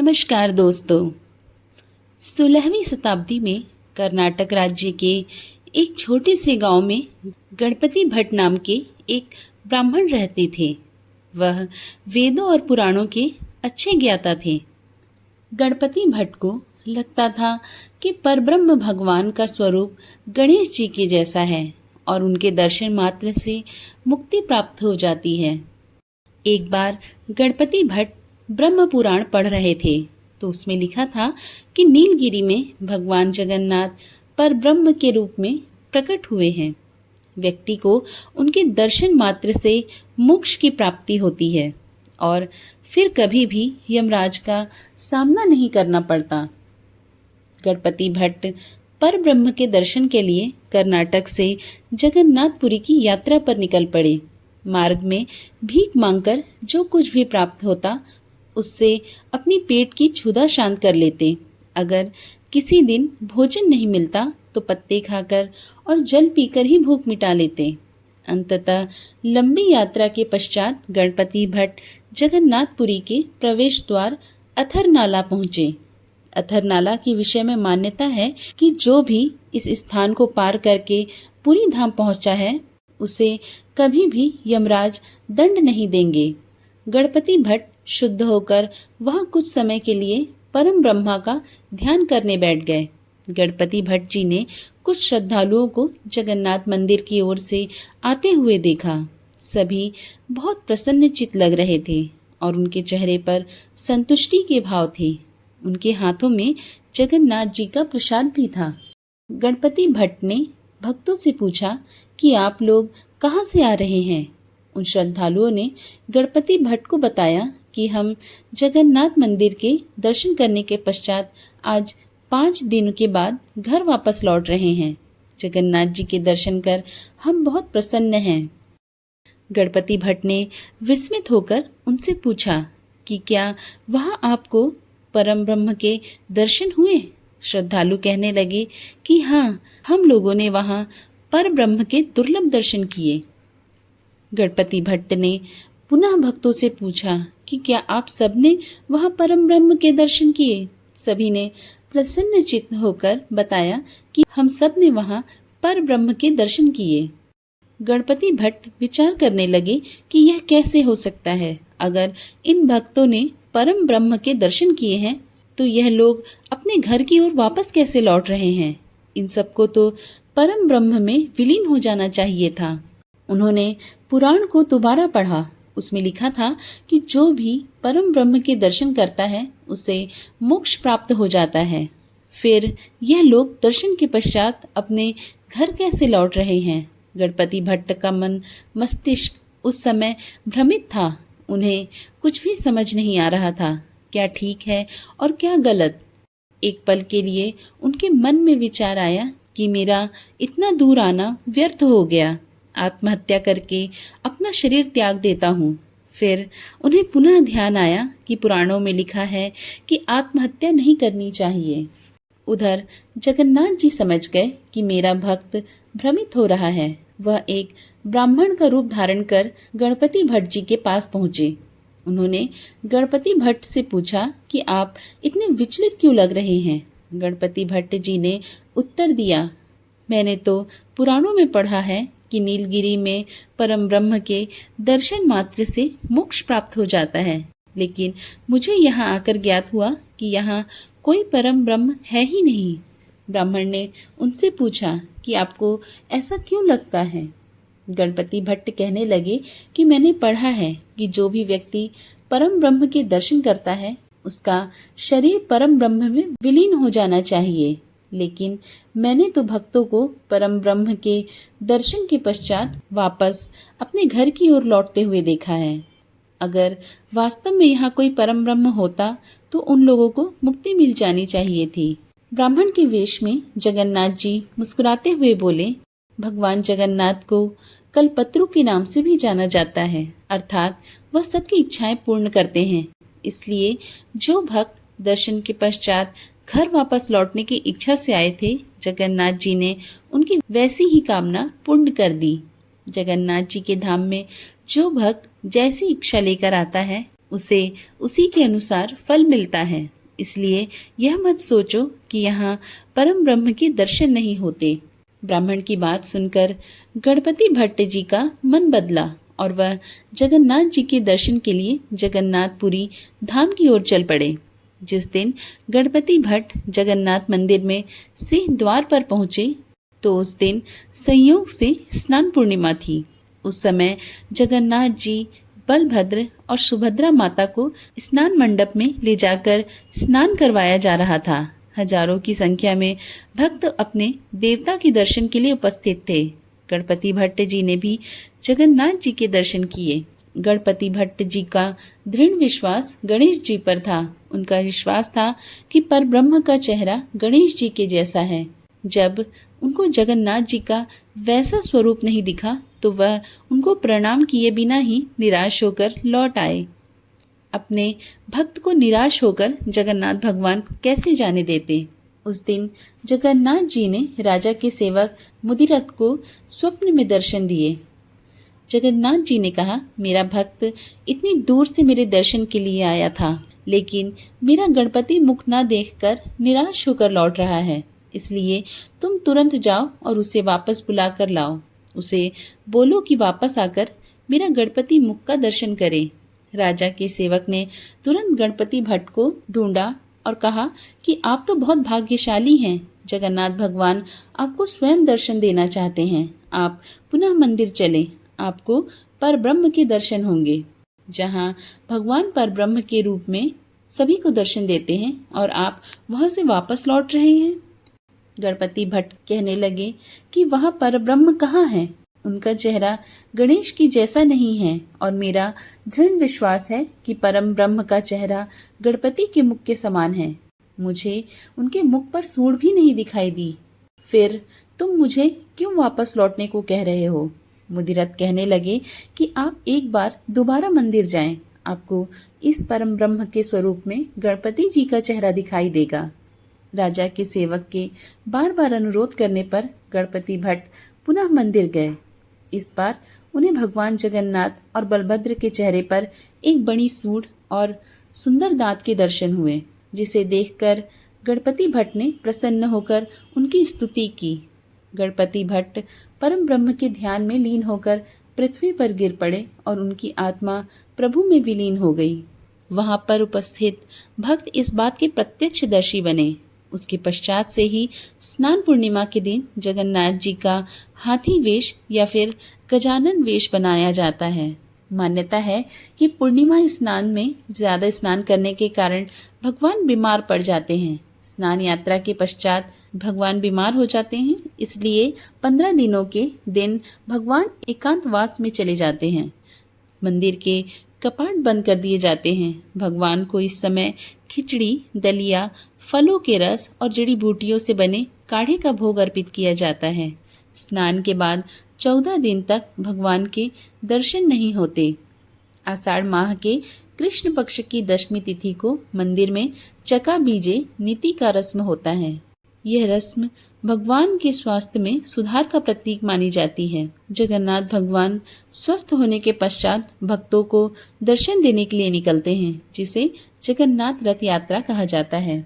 नमस्कार दोस्तों। 16वीं शताब्दी में कर्नाटक राज्य के एक छोटे से गांव में गणपति भट्ट नाम के एक ब्राह्मण रहते थे। वह वेदों और पुराणों के अच्छे ज्ञाता थे। गणपति भट्ट को लगता था कि परब्रह्म भगवान का स्वरूप गणेश जी के जैसा है और उनके दर्शन मात्र से मुक्ति प्राप्त हो जाती है। एक बार गणपति भट्ट ब्रह्म पुराण पढ़ रहे थे तो उसमें लिखा था कि नीलगिरी में भगवान जगन्नाथ पर ब्रह्म के रूप में प्रकट हुए हैं। व्यक्ति को उनके दर्शन मात्र से मोक्ष की प्राप्ति होती है और फिर कभी भी यमराज का सामना नहीं करना पड़ता। गणपति भट्ट पर ब्रह्म के दर्शन के लिए कर्नाटक से जगन्नाथपुरी की यात्रा पर निकल पड़े। मार्ग में भीख मांगकर जो कुछ भी प्राप्त होता उससे अपनी पेट की क्षुधा शांत कर लेते। अगर किसी दिन भोजन नहीं मिलता तो पत्ते खाकर और जल पीकर ही भूख मिटा लेते। अंततः लंबी यात्रा के पश्चात गणपति भट्ट जगन्नाथपुरी के प्रवेश द्वार अथरनाला पहुँचे। अथरनाला के विषय में मान्यता है कि जो भी इस स्थान को पार करके पुरी धाम पहुँचा है उसे कभी भी यमराज दंड नहीं देंगे। गणपति भट्ट शुद्ध होकर वहां कुछ समय के लिए परम ब्रह्मा का ध्यान करने बैठ गए। गणपति भट्ट जी ने कुछ श्रद्धालुओं को जगन्नाथ मंदिर की ओर से आते हुए देखा। सभी बहुत प्रसन्न चित्त लग रहे थे और उनके चेहरे पर संतुष्टि के भाव थे। उनके हाथों में जगन्नाथ जी का प्रसाद भी था। गणपति भट्ट ने भक्तों से पूछा कि आप लोग कहाँ से आ रहे हैं। उन श्रद्धालुओं ने गणपति भट्ट को बताया कि हम जगन्नाथ मंदिर के दर्शन करने के पश्चात आज 5 दिन के बाद घर वापस लौट रहे हैं। जगन्नाथ जी के दर्शन कर हम बहुत प्रसन्न हैं। गणपति भट्ट ने विस्मित होकर उनसे पूछा कि क्या वहाँ आपको परम ब्रह्म के दर्शन हुए। श्रद्धालु कहने लगे कि हाँ, हम लोगों ने वहाँ पर ब्रह्म के दुर्लभ दर्शन किए। गणपति भट्ट ने पुनः भक्तों से पूछा कि क्या आप सबने वहां परम ब्रह्म के दर्शन किए। सभी ने प्रसन्न चित्त होकर बताया कि हम सब ने वहां पर ब्रह्म के दर्शन किए। गणपति भट्ट विचार करने लगे कि यह कैसे हो सकता है। अगर इन भक्तों ने परम ब्रह्म के दर्शन किए हैं तो यह लोग अपने घर की ओर वापस कैसे लौट रहे हैं। इन सबको तो परम ब्रह्म में विलीन हो जाना चाहिए था। उन्होंने पुराण को दोबारा पढ़ा। उसमें लिखा था कि जो भी परम ब्रह्म के दर्शन करता है उसे मोक्ष प्राप्त हो जाता है। फिर यह लोग दर्शन के पश्चात अपने घर कैसे लौट रहे हैं। गणपति भट्ट का मन मस्तिष्क उस समय भ्रमित था। उन्हें कुछ भी समझ नहीं आ रहा था, क्या ठीक है और क्या गलत। एक पल के लिए उनके मन में विचार आया कि मेरा इतना दूर आना व्यर्थ हो गया। आत्महत्या करके अपना शरीर त्याग देता हूँ। फिर उन्हें पुनः ध्यान आया कि पुराणों में लिखा है कि आत्महत्या नहीं करनी चाहिए। उधर जगन्नाथ जी समझ गए कि मेरा भक्त भ्रमित हो रहा है। वह एक ब्राह्मण का रूप धारण कर गणपति भट्ट जी के पास पहुँचे। उन्होंने गणपति भट्ट से पूछा कि आप इतने विचलित क्यों लग रहे हैं। गणपति भट्ट जी ने उत्तर दिया, मैंने तो पुराणों में पढ़ा है कि नीलगिरी में परम ब्रह्म के दर्शन मात्र से मोक्ष प्राप्त हो जाता है, लेकिन मुझे यहाँ आकर ज्ञात हुआ कि यहाँ कोई परम ब्रह्म है ही नहीं। ब्राह्मण ने उनसे पूछा कि आपको ऐसा क्यों लगता है। गणपति भट्ट कहने लगे कि मैंने पढ़ा है कि जो भी व्यक्ति परम ब्रह्म के दर्शन करता है उसका शरीर परम ब्रह्म में विलीन हो जाना चाहिए, लेकिन मैंने तो भक्तों को परम ब्रह्म के दर्शन के पश्चात वापस अपने घर की ओर लौटते हुए देखा है। अगर वास्तव में यहाँ कोई परम ब्रह्म होता तो उन लोगों को मुक्ति मिल जानी चाहिए थी। ब्राह्मण के वेश में जगन्नाथ जी मुस्कुराते हुए बोले, भगवान जगन्नाथ को कल्पतरु के नाम से भी जाना जाता है, अर्थात वह सबकी इच्छाएं पूर्ण करते हैं। इसलिए जो भक्त दर्शन के पश्चात घर वापस लौटने की इच्छा से आए थे, जगन्नाथ जी ने उनकी वैसी ही कामना पूर्ण कर दी। जगन्नाथ जी के धाम में जो भक्त जैसी इच्छा लेकर आता है उसे उसी के अनुसार फल मिलता है। इसलिए यह मत सोचो कि यहाँ परम ब्रह्म के दर्शन नहीं होते। ब्राह्मण की बात सुनकर गणपति भट्ट जी का मन बदला और वह जगन्नाथ जी के दर्शन के लिए जगन्नाथपुरी धाम की ओर चल पड़े। जिस दिन गणपति भट्ट जगन्नाथ मंदिर में सिंह द्वार पर पहुंचे तो उस दिन संयोग से स्नान पूर्णिमा थी। उस समय जगन्नाथ जी, बलभद्र और सुभद्रा माता को स्नान मंडप में ले जाकर स्नान करवाया जा रहा था। हजारों की संख्या में भक्त अपने देवता के दर्शन के लिए उपस्थित थे। गणपति भट्ट जी ने भी जगन्नाथ जी के दर्शन किए। गणपति भट्ट जी का दृढ़ विश्वास गणेश जी पर था। उनका विश्वास था कि परब्रह्म का चेहरा गणेश जी के जैसा है। जब उनको जगन्नाथ जी का वैसा स्वरूप नहीं दिखा तो वह उनको प्रणाम किए बिना ही निराश होकर लौट आए। अपने भक्त को निराश होकर जगन्नाथ भगवान कैसे जाने देते। उस दिन जगन्नाथ जी ने राजा के सेवक मुदिरथ को स्वप्न में दर्शन दिए। जगन्नाथ जी ने कहा, मेरा भक्त इतनी दूर से मेरे दर्शन के लिए आया था, लेकिन मेरा गणपति मुख ना देखकर निराश होकर लौट रहा है। इसलिए तुम तुरंत जाओ और उसे वापस बुला कर लाओ। उसे बोलो कि वापस आकर मेरा गणपति मुख का दर्शन करे। राजा के सेवक ने तुरंत गणपति भट्ट को ढूंढा और कहा कि आप तो बहुत भाग्यशाली हैं। जगन्नाथ भगवान आपको स्वयं दर्शन देना चाहते हैं। आप पुनः मंदिर चलें, आपको परब्रह्म के दर्शन होंगे, जहाँ भगवान परब्रह्म के रूप में सभी को दर्शन देते हैं और आप वहाँ से वापस लौट रहे हैं। गणपति भट्ट कहने लगे कि वहाँ परब्रह्म कहाँ है। उनका चेहरा गणेश की जैसा नहीं है और मेरा दृढ़ विश्वास है कि परम ब्रह्म का चेहरा गणपति के मुख के समान है। मुझे उनके मुख पर सूंड भी नहीं दिखाई दी। फिर तुम मुझे क्यों वापस लौटने को कह रहे हो। मुदिरथ कहने लगे कि आप एक बार दोबारा मंदिर जाएं, आपको इस परम ब्रह्म के स्वरूप में गणपति जी का चेहरा दिखाई देगा। राजा के सेवक के बार बार अनुरोध करने पर गणपति भट्ट पुनः मंदिर गए। इस बार उन्हें भगवान जगन्नाथ और बलभद्र के चेहरे पर एक बड़ी सूंड और सुंदर दांत के दर्शन हुए, जिसे देखकर गणपति भट्ट ने प्रसन्न होकर उनकी स्तुति की। गणपति भट्ट परम ब्रह्म के ध्यान में लीन होकर पृथ्वी पर गिर पड़े और उनकी आत्मा प्रभु में विलीन हो गई। वहां पर उपस्थित भक्त इस बात के प्रत्यक्षदर्शी बने। उसके पश्चात से ही स्नान पूर्णिमा के दिन जगन्नाथ जी का हाथी वेश या फिर गजानन वेश बनाया जाता है। मान्यता है कि पूर्णिमा स्नान में ज्यादा स्नान करने के कारण भगवान बीमार पड़ जाते हैं। स्नान यात्रा के पश्चात भगवान बीमार हो जाते हैं, इसलिए 15 दिनों के दिन भगवान एकांतवास में चले जाते हैं। मंदिर के कपाट बंद कर दिए जाते हैं। भगवान को इस समय खिचड़ी, दलिया, फलों के रस और जड़ी बूटियों से बने काढ़े का भोग अर्पित किया जाता है। स्नान के बाद 14 दिन तक भगवान के दर्शन नहीं होते। आषाढ़ माह के कृष्ण पक्ष की दशमी तिथि को मंदिर में चका बीजे नीति का रस्म होता है। यह रस्म भगवान के स्वास्थ्य में सुधार का प्रतीक मानी जाती है। जगन्नाथ भगवान स्वस्थ होने के पश्चात भक्तों को दर्शन देने के लिए निकलते हैं, जिसे जगन्नाथ रथ यात्रा कहा जाता है।